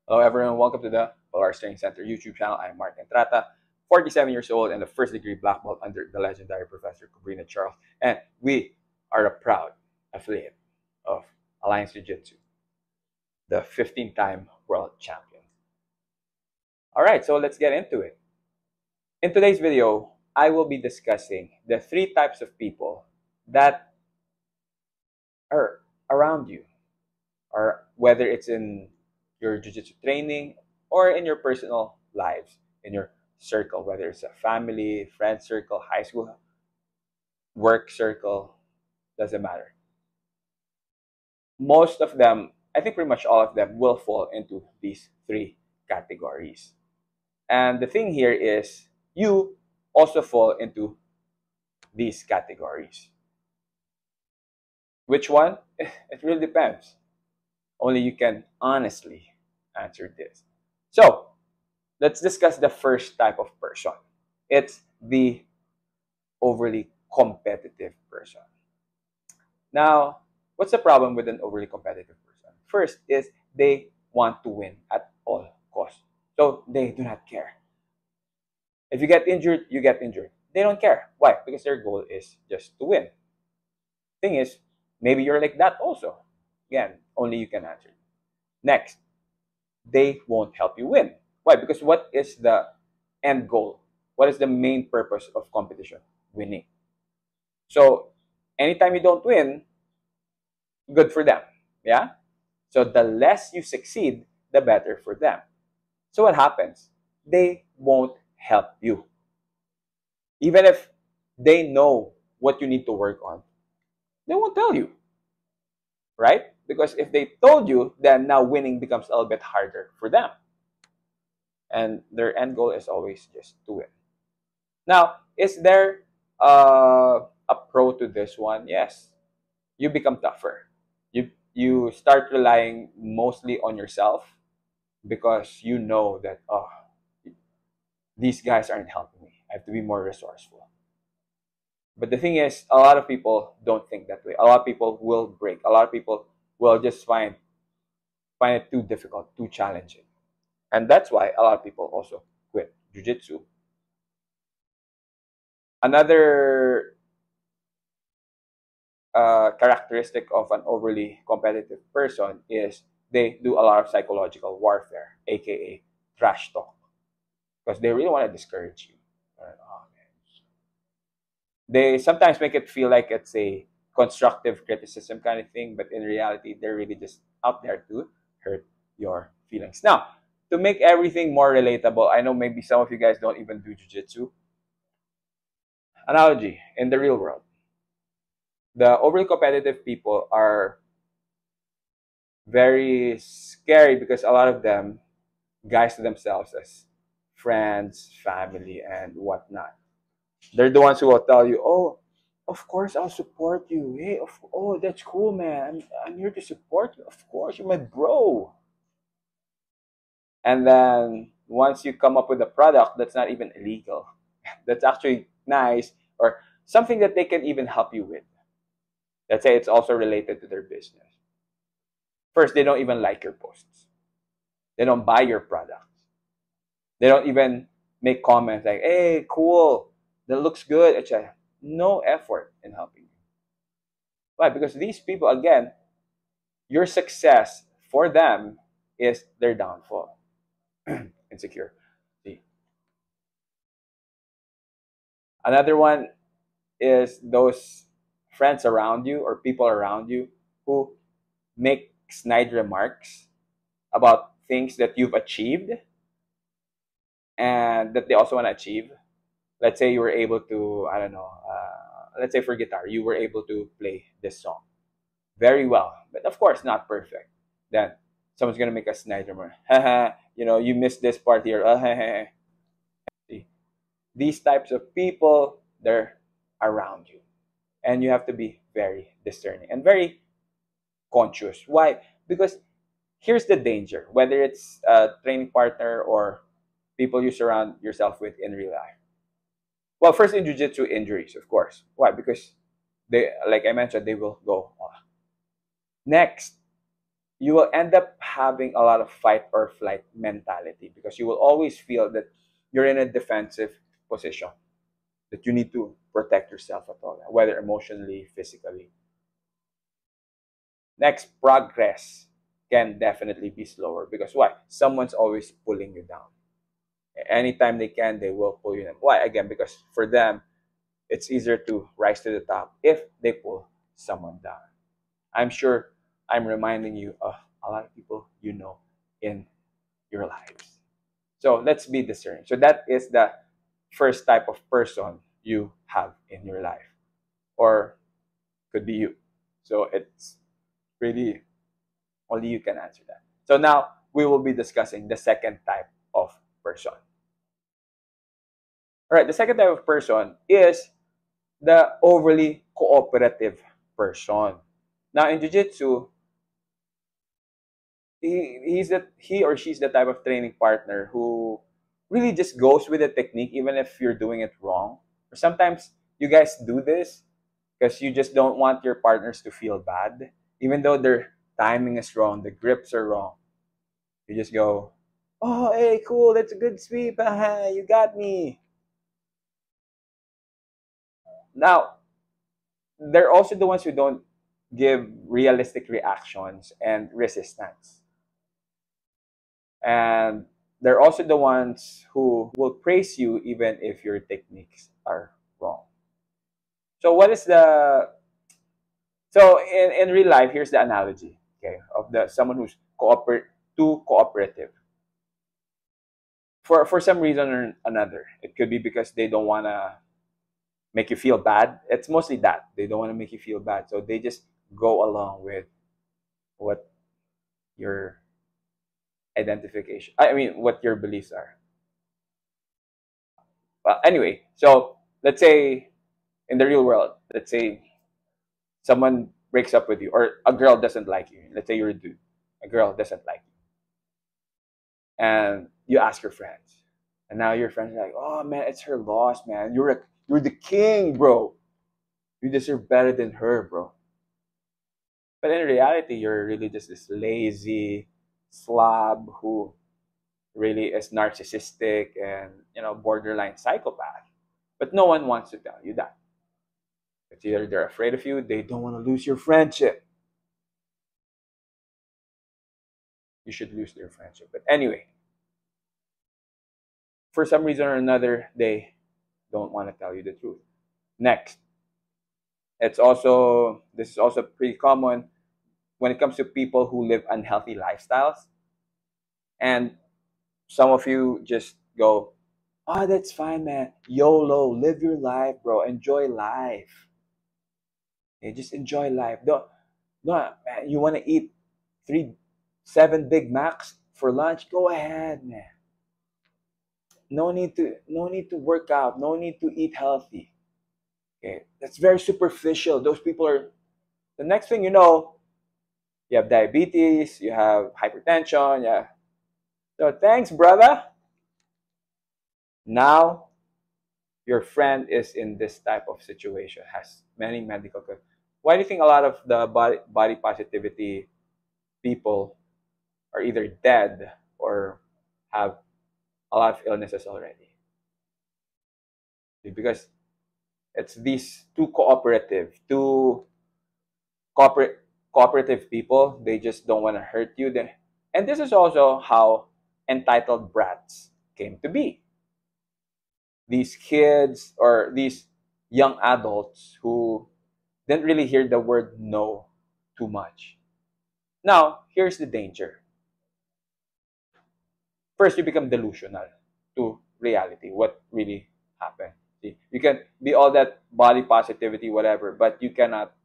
Hello everyone, welcome to the Polar Strength Center YouTube channel. I'm Mark Entrata, 47 years old and a first degree black belt under the legendary Professor Cabrina Charles. And we are a proud affiliate of Alliance Jiu-Jitsu, the 15-time world champion. Alright, so let's get into it. In today's video, I will be discussing the 3 types of people that are around you, or whether it's in your jiu-jitsu training or in your personal lives, in your circle, whether it's a family, friend circle, high school, work circle, doesn't matter. Most of them, I think pretty much all of them, will fall into these 3 categories. And the thing here is you also fall into these categories. Which one? It really depends. Only you can honestly answer this. So, let's discuss the first type of person. It's the overly competitive person. Now, what's the problem with an overly competitive person? First is they want to win at all costs. So, they do not care. If you get injured, you get injured. They don't care. Why? Because their goal is just to win. Thing is, maybe you're like that also. Again, only you can answer. Next, they won't help you win. Why? Because what is the end goal? What is the main purpose of competition? Winning. So, anytime you don't win, good for them. Yeah? So, the less you succeed, the better for them. So, what happens? They won't help you. Even if they know what you need to work on, they won't tell you. Right? Because if they told you, then now winning becomes a little bit harder for them. And their end goal is always just to win. Now, is there a pro to this one? Yes. You become tougher. You start relying mostly on yourself because you know that, oh, these guys aren't helping me. I have to be more resourceful. But the thing is, a lot of people don't think that way. A lot of people will break. A lot of people will just find it too difficult, too challenging. And that's why a lot of people also quit jiu-jitsu. Another characteristic of an overly competitive person is they do a lot of psychological warfare, aka trash talk, because they really want to discourage you. Oh, they sometimes make it feel like it's a constructive criticism kind of thing, but in reality, they're really just out there to hurt your feelings. Now, to make everything more relatable, I know maybe some of you guys don't even do jiu-jitsu. Analogy, in the real world, the overly competitive people are very scary because a lot of them guise themselves as friends, family, and whatnot. They're the ones who will tell you, "Oh, of course I'll support you. Hey, oh, that's cool, man. I'm here to support you. Of course, you're my bro." And then once you come up with a product that's not even illegal, that's actually nice, or something that they can even help you with. Let's say it's also related to their business. First, they don't even like your posts. They don't buy your products. They don't even make comments like, "Hey, cool, that looks good," etc. No effort in helping you. Why? Because these people, again, your success for them is their downfall. Insecure. See. Another one is those friends around you or people around you who make snide remarks about things that you've achieved and that they also want to achieve. Let's say you were able to, I don't know, let's say for guitar, you were able to play this song very well, but of course not perfect. Then someone's gonna make a snide remark. You missed this part here. See, these types of people, they're around you, and you have to be very discerning and very conscious. Why? Because here's the danger, whether it's a training partner or people you surround yourself with in real life. Well, first in jiu-jitsu, injuries, of course. Why? Because they, like I mentioned, they will go off. Next, you will end up having a lot of fight or flight mentality because you will always feel that you're in a defensive position, that you need to protect yourself at all, whether emotionally, physically. Next, progress can definitely be slower because why? Someone's always pulling you down. Anytime they can, they will pull you down. Why? Again, because for them, it's easier to rise to the top if they pull someone down. I'm sure I'm reminding you of a lot of people you know in your lives. So let's be discerning. So that is the first type of person you have in your life, or could be you. So it's really only you can answer that. So now we will be discussing the second type of person. All right, the second type of person is the overly cooperative person. Now in jiu-jitsu, he or she's the type of training partner who really just goes with the technique even if you're doing it wrong. Or sometimes you guys do this because you just don't want your partners to feel bad, even though their timing is wrong, the grips are wrong. You just go, "Oh, hey, cool, that's a good sweep. You got me." Now, they're also the ones who don't give realistic reactions and resistance. And they're also the ones who will praise you even if your techniques are wrong. So what is the so in real life, here's the analogy, okay, of the someone who's too cooperative. For some reason or another. It could be because they don't wanna make you feel bad. It's mostly that. They don't want to make you feel bad. So they just go along with what your what your beliefs are. Well, anyway, so let's say in the real world, let's say someone breaks up with you or a girl doesn't like you. Let's say you're a dude. A girl doesn't like you. And you ask your friends. And now your friends are like, "Oh man, it's her loss, man. You're the king, bro. You deserve better than her, bro." But in reality, you're really just this lazy slob who really is narcissistic and borderline psychopath. But no one wants to tell you that. It's either they're afraid of you, they don't want to lose your friendship. You should lose their friendship. But anyway, for some reason or another, they don't want to tell you the truth. Next, this is also pretty common when it comes to people who live unhealthy lifestyles. And some of you just go, "Oh, that's fine, man. YOLO, live your life, bro. Enjoy life. Okay, just enjoy life. Don't, man, you want to eat 7 Big Macs for lunch? Go ahead, man. No need to work out. No need to eat healthy. Okay, that's very superficial. Those people are. The next thing you know, you have diabetes, you have hypertension. Yeah. So thanks, brother. Now your friend is in this type of situation, has many medical. Why do you think a lot of the body positivity people are either dead or have a lot of illnesses already? Because it's these corporate cooperative people. They just don't want to hurt you. And this is also how entitled brats came to be. These kids or these young adults who didn't really hear the word no too much. Now, here's the danger. First, you become delusional to reality, what really happened. See, you can be all that body positivity, whatever, but you cannot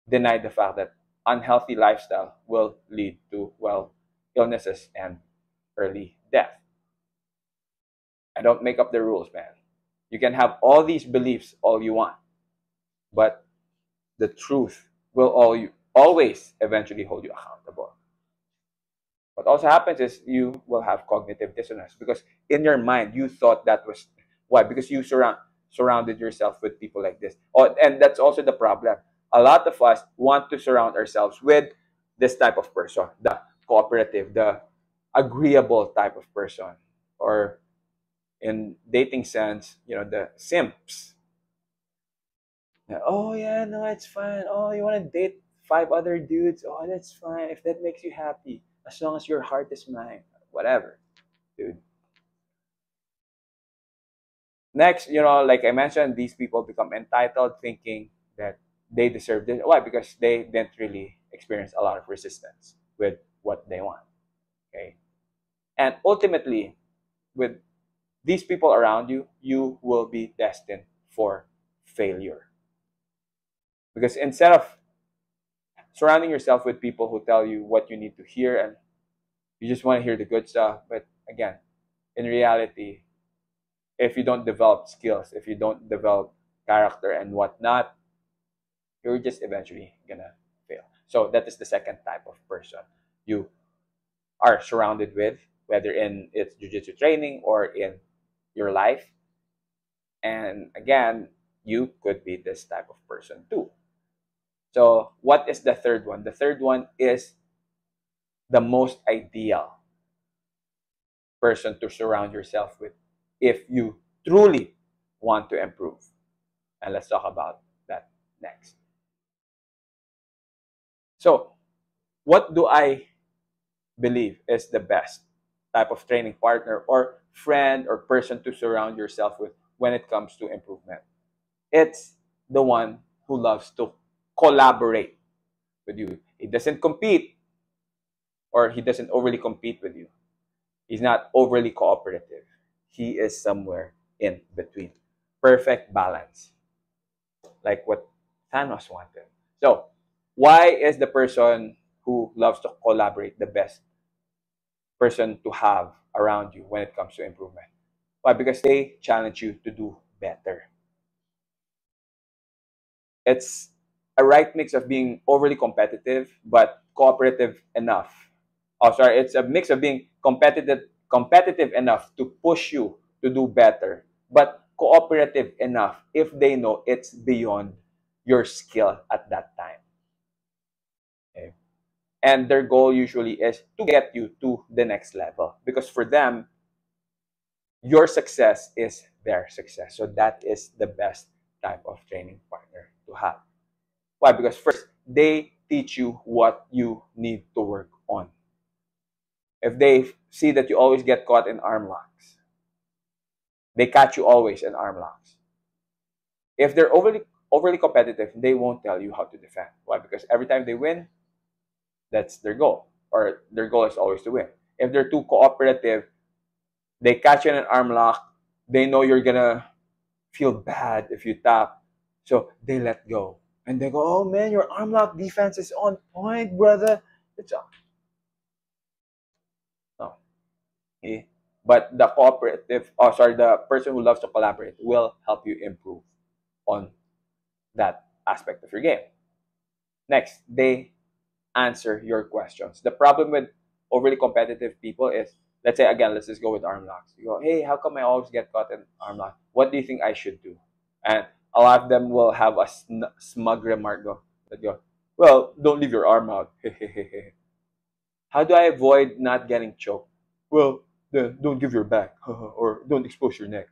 deny the fact that unhealthy lifestyle will lead to, well, illnesses and early death. I don't make up the rules, man. You can have all these beliefs all you want, but the truth will always eventually hold you accountable. What also happens is you will have cognitive dissonance because in your mind you thought that was why, because you surrounded yourself with people like this. Oh, and that's also the problem. A lot of us want to surround ourselves with this type of person, the cooperative, the agreeable type of person, or in dating sense, the simps. Oh yeah, no, it's fine. Oh, you want to date five other dudes? Oh, that's fine if that makes you happy, as long as your heart is mine. Whatever, dude. Next, like I mentioned, these people become entitled, thinking that they deserve this. Why? Because they didn't really experience a lot of resistance with what they want. Okay, and ultimately, with these people around you, you will be destined for failure. Because instead of surrounding yourself with people who tell you what you need to hear and you just want to hear the good stuff, but again, in reality, if you don't develop skills, if you don't develop character and whatnot, you're just eventually gonna fail. So that is the second type of person you are surrounded with, whether in its jiu-jitsu training or in your life. And again, you could be this type of person too. So what is the third one? The third one is the most ideal person to surround yourself with if you truly want to improve. And let's talk about that next. So, what do I believe is the best type of training partner or friend or person to surround yourself with when it comes to improvement? It's the one who loves to collaborate with you. He doesn't compete, or he doesn't overly compete with you. He's not overly cooperative. He is somewhere in between. Perfect balance, like what Thanos wanted. So, why is the person who loves to collaborate the best person to have around you when it comes to improvement? Why? Because they challenge you to do better. It's a right mix of being overly competitive but cooperative enough. Oh, sorry, it's a mix of being competitive enough to push you to do better, but cooperative enough if they know it's beyond your skill at that time. Okay? And their goal usually is to get you to the next level, because for them, your success is their success. So that is the best type of training partner to have. Why? Because first, they teach you what you need to work on. If they see that you always get caught in arm locks, they catch you always in arm locks. If they're overly competitive, they won't tell you how to defend. Why? Because every time they win, that's their goal, or their goal is always to win. If they're too cooperative, they catch you in an arm lock. They know you're gonna feel bad if you tap, so they let go and they go, "Oh man, your arm lock defense is on point, brother." It's on. No, okay. But the person who loves to collaborate will help you improve on that aspect of your game. Next, they answer your questions. The problem with overly competitive people is, let's say again, let's just go with arm locks. You go, "Hey, how come I always get caught in arm lock? What do you think I should do?" And a lot of them will have a smug remark that go, "Well, don't leave your arm out." How do I avoid not getting choked? Well, then don't give your back, or don't expose your neck.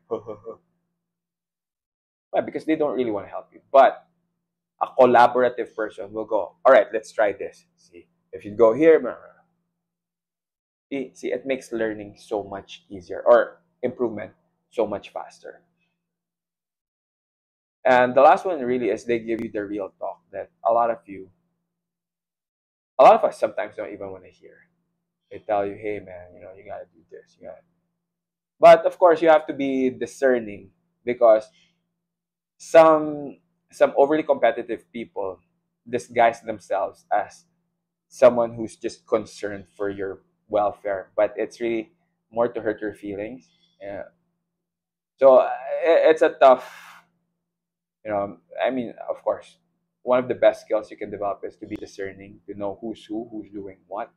Why? Because they don't really want to help you. But a collaborative person will go, "All right, let's try this. See, if you go here, see, it makes learning so much easier, or improvement so much faster." And the last one really is they give you the real talk that a lot of us sometimes don't even want to hear. They tell you, "Hey man, you gotta do this, you gotta." But of course, you have to be discerning, because some some overly competitive people disguise themselves as someone who's just concerned for your welfare, but it's really more to hurt your feelings. Yeah. So it's a tough, I mean, of course, one of the best skills you can develop is to be discerning, to know who's who's doing what.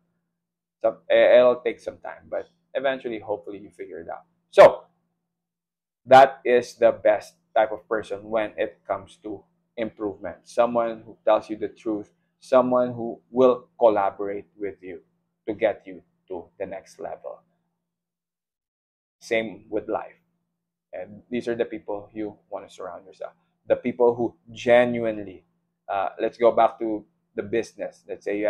So it'll take some time, but eventually, hopefully, you figure it out. So that is the best type of person when it comes to improvement. Someone who tells you the truth, someone who will collaborate with you to get you to the next level. Same with life. And these are the people you want to surround yourself. The people who genuinely, let's go back to the business. Let's say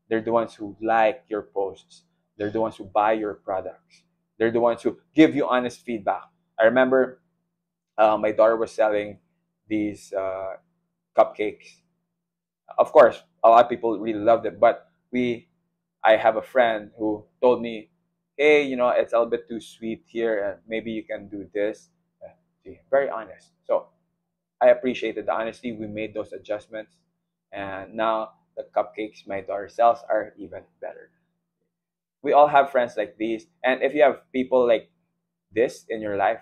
they're the ones who like your posts. They're the ones who buy your products. They're the ones who give you honest feedback. I remember my daughter was selling these cupcakes. Of course, a lot of people really loved it, but I have a friend who told me, hey, it's a little bit too sweet here, and maybe you can do this. See, very honest. So I appreciated the honesty. We made those adjustments, and now the cupcakes my daughter sells are even better. We all have friends like these, and if you have people like this in your life,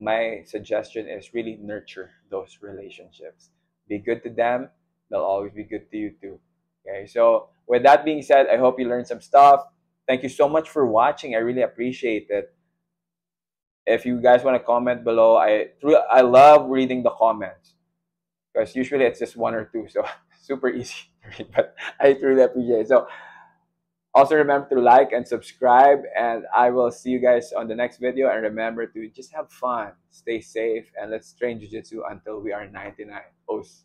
my suggestion is really nurture those relationships. Be good to them, they'll always be good to you too. Okay, so with that being said, I hope you learned some stuff. Thank you so much for watching. I really appreciate it. If you guys want to comment below, I love reading the comments because usually it's just one or two, so super easy to read. But I truly appreciate it. So also remember to like and subscribe, and I will see you guys on the next video. And remember to just have fun, stay safe, and let's train jiu-jitsu until we are 99. Os.